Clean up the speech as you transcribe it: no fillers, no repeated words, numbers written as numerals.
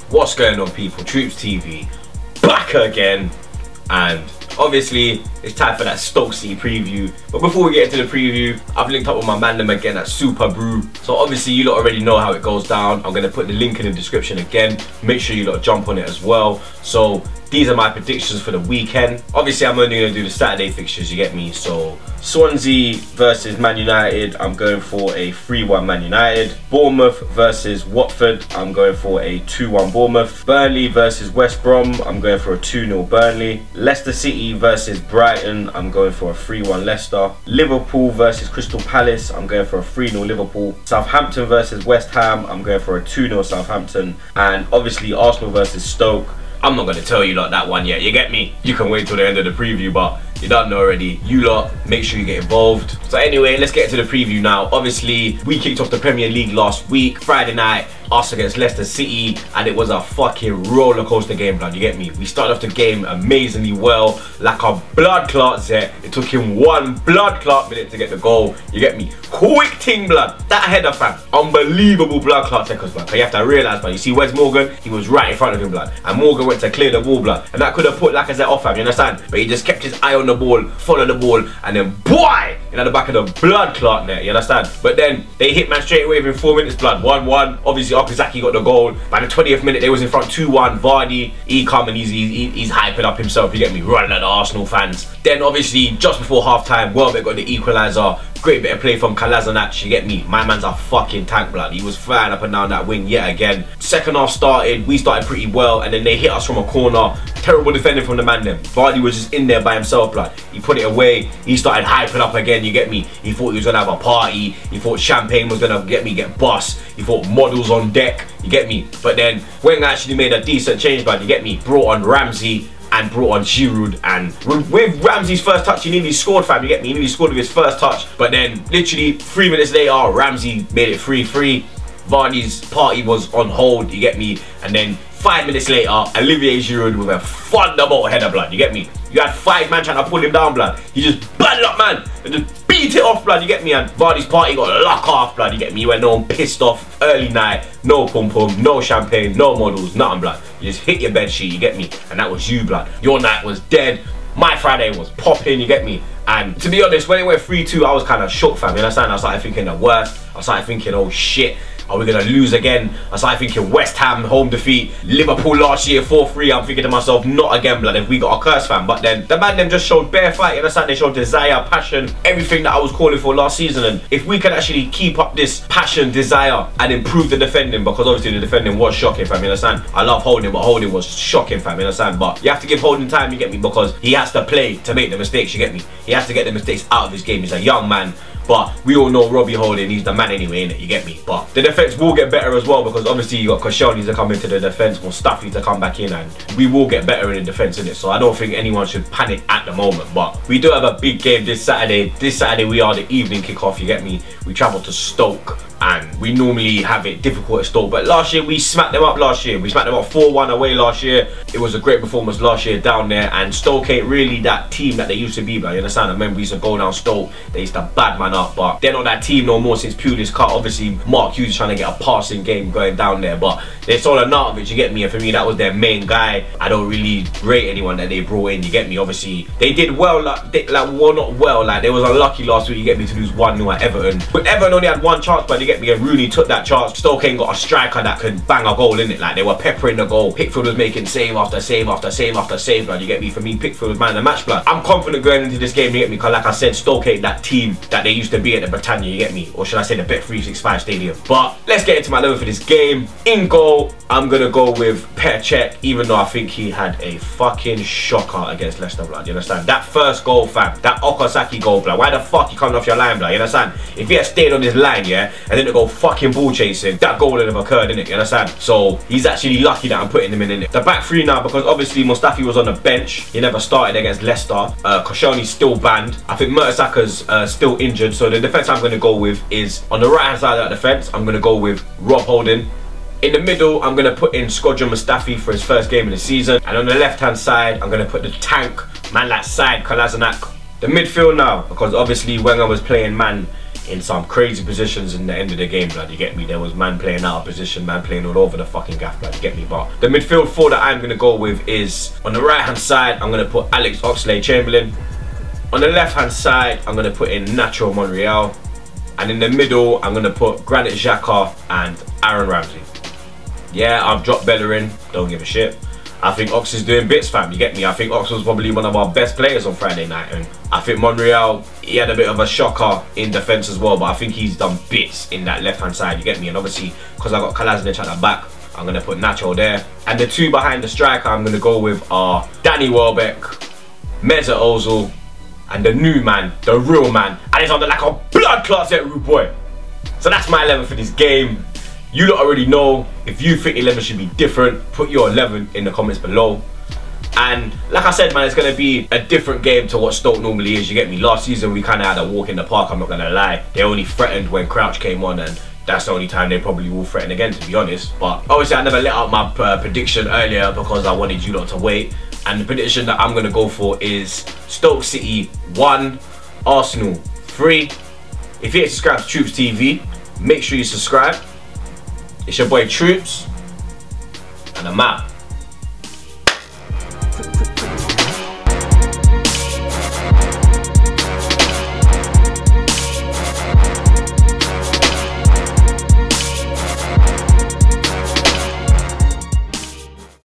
What's going on, people? TroopzTV back again, and obviously it's time for that Stoke City preview. But before we get into the preview, I've linked up with my man again at SuperBru. So obviously you lot already know how it goes down. I'm gonna put the link in the description again. Make sure you lot jump on it as well. So these are my predictions for the weekend. Obviously I'm only gonna do the Saturday fixtures, you get me? So Swansea versus Man United, I'm going for a 3-1 Man United. Bournemouth versus Watford, I'm going for a 2-1 Bournemouth. Burnley versus West Brom, I'm going for a 2-0 Burnley. Leicester City versus Brighton, I'm going for a 3-1 Leicester. Liverpool versus Crystal Palace, I'm going for a 3-0 Liverpool. Southampton versus West Ham, I'm going for a 2-0 Southampton. And obviously Arsenal versus Stoke, I'm not going to tell you like that one yet, you get me? You can wait till the end of the preview, but you don't know already. You lot, make sure you get involved. So anyway, let's get into the preview now. Obviously, we kicked off the Premier League last week, Friday night, us against Leicester City, and it was a fucking roller coaster game, blood, you get me? We started off the game amazingly well, like a blood clot set. It took him 1 blood clot minute to get the goal, you get me? Quick ting, blood. That header, fam, unbelievable blood clot takers, blood. You have to realise, blood, you see where's Morgan? He was right in front of him, blood, and Morgan went to clear the ball, blood, and that could have put Lacazette off, fam, you understand? But he just kept his eye on the ball, followed the ball, and then boy, into the back of the blood clot net, you understand? But then they hit man straight away within 4 minutes, blood. 1-1. Obviously Okazaki got the goal. By the 20th minute they was in front 2-1. Vardy, he come and he's hyping up himself, you get me, running at the Arsenal fans. Then obviously just before half time, Welbeck got the equaliser. Great bit of play from Lacazette, you get me? My man's a fucking tank, blood. He was flying up and down that wing yet again. Second half started, we started pretty well, and then they hit us from a corner. Terrible defending from the man then. Vardy was just in there by himself, blood. He put it away, he started hyping up again, you get me? He thought he was gonna have a party, he thought champagne was gonna get bust, he thought models on deck, you get me? But then Wenger actually made a decent change, blood, you get me? Brought on Ramsey and brought on Giroud, and with Ramsey's first touch he nearly scored, fam, you get me? He nearly scored with his first touch, but then literally 3 minutes later Ramsey made it 3-3. Vardy's party was on hold, you get me? And then 5 minutes later, Olivier Giroud with a thunderbolt header, blood, you get me? You had 5 man trying to pull him down, blood. He just batted up, man, and just beat it off, blood, you get me? And Vardy's party got lock off, blood, you get me? He went home pissed off, early night, no pum pum, no champagne, no models, nothing, blood. You just hit your bed sheet, you get me? And that was you, blood. Your night was dead. My Friday was popping, you get me? And to be honest, when it went 3-2, I was kind of shook, fam, you understand? I started thinking the worst. I started thinking, oh shit, are we gonna lose again? I started thinking West Ham home defeat, Liverpool last year 4-3. I'm thinking to myself, not again, blood, if we got a curse, fam. But then the man them just showed bare fight, you understand? They showed desire, passion, everything that I was calling for last season. And if we can actually keep up this passion, desire, and improve the defending, because obviously the defending was shocking, fam, you understand? I love Holding, but Holding was shocking, fam, you understand? But you have to give Holding time, you get me? Because he has to play to make the mistakes, you get me? He has to get the mistakes out of his game. He's a young man. But we all know Robbie Holding, he's the man anyway, innit? You get me? But the defence will get better as well, because obviously you got Koscielny to come into the defence, Mustafi to come back in, and we will get better in the defence, innit? So I don't think anyone should panic at the moment. But we do have a big game this Saturday. This Saturday we are the evening kickoff, you get me? We travel to Stoke, and we normally have it difficult at Stoke, but last year we smacked them up last year. We smacked them up 4-1 away last year. It was a great performance last year down there, and Stoke ain't really that team that they used to be, but you understand? I remember we used to go down Stoke, they used to bad man up, but they're not that team no more since Pulis cut. Obviously Mark Hughes is trying to get a passing game going down there, but they saw enough of it, you get me? And for me that was their main guy. I don't really rate anyone that they brought in, you get me? Obviously they did well, well not well, like they was unlucky last week, you get me, to lose 1-0 at Everton. But Everton only had one chance, but you get me, and Rooney took that chance. Stoke ain't got a striker that could bang a goal in it. Like they were peppering the goal. Pickford was making save after save after save after save, blood, you get me? For me, Pickford was man of the match, blood. I'm confident going into this game, you get me? Because like I said, Stoke ain't that team that they used to be at the Britannia, you get me? Or should I say the Bet365 Stadium. But let's get into my level for this game. In goal, I'm gonna go with Petr Cech, even though I think he had a fucking shocker against Leicester, blood, you understand? That first goal, fam, that Okazaki goal, blood, why the fuck you coming off your line, blood, you understand? If he had stayed on his line, yeah, and then to go fucking ball chasing, that goal would have occurred, innit, you understand? So he's actually lucky that I'm putting him in it. The back three now, because obviously Mustafi was on the bench, he never started against Leicester. Koscielny's still banned. I think Mertesaka's still injured, so the defence I'm going to go with is on the right hand side of that defence. I'm going to go with Rob Holding. In the middle, I'm going to put in Skodran Mustafi for his first game of the season, and on the left hand side I'm going to put the tank man that side Lacazette. The midfield now, because obviously Wenger was playing man in some crazy positions in the end of the game, blood, you get me? There was man playing out of position, man playing all over the fucking gaff, blood, you get me? But the midfield four that I'm going to go with is, on the right hand side, I'm going to put Alex Oxlade-Chamberlain. On the left hand side, I'm going to put in Nacho Monreal. And in the middle, I'm going to put Granit Xhaka and Aaron Ramsey. Yeah, I've dropped Bellerin, don't give a shit. I think Ox is doing bits, fam, you get me? I think Ox was probably one of our best players on Friday night, and I think Monreal, he had a bit of a shocker in defence as well, but I think he's done bits in that left hand side, you get me? And obviously, because I got Kolasinac at the back, I'm going to put Nacho there. And the two behind the striker I'm going to go with are Danny Welbeck, Mesut Ozil, and the new man, the real man, Alexandre like a blood clot set rude boy. So that's my 11 for this game. You lot already know. If you think 11 should be different, put your 11 in the comments below. And like I said, man, it's going to be a different game to what Stoke normally is, you get me? Last season we kind of had a walk in the park, I'm not going to lie. They only threatened when Crouch came on, and that's the only time they probably will threaten again, to be honest. But obviously I never let out my prediction earlier because I wanted you lot to wait. And the prediction that I'm going to go for is Stoke City 1, Arsenal 3. If you ain't subscribed to TroopzTV, make sure you subscribe. It's your boy Troops, and I'm out.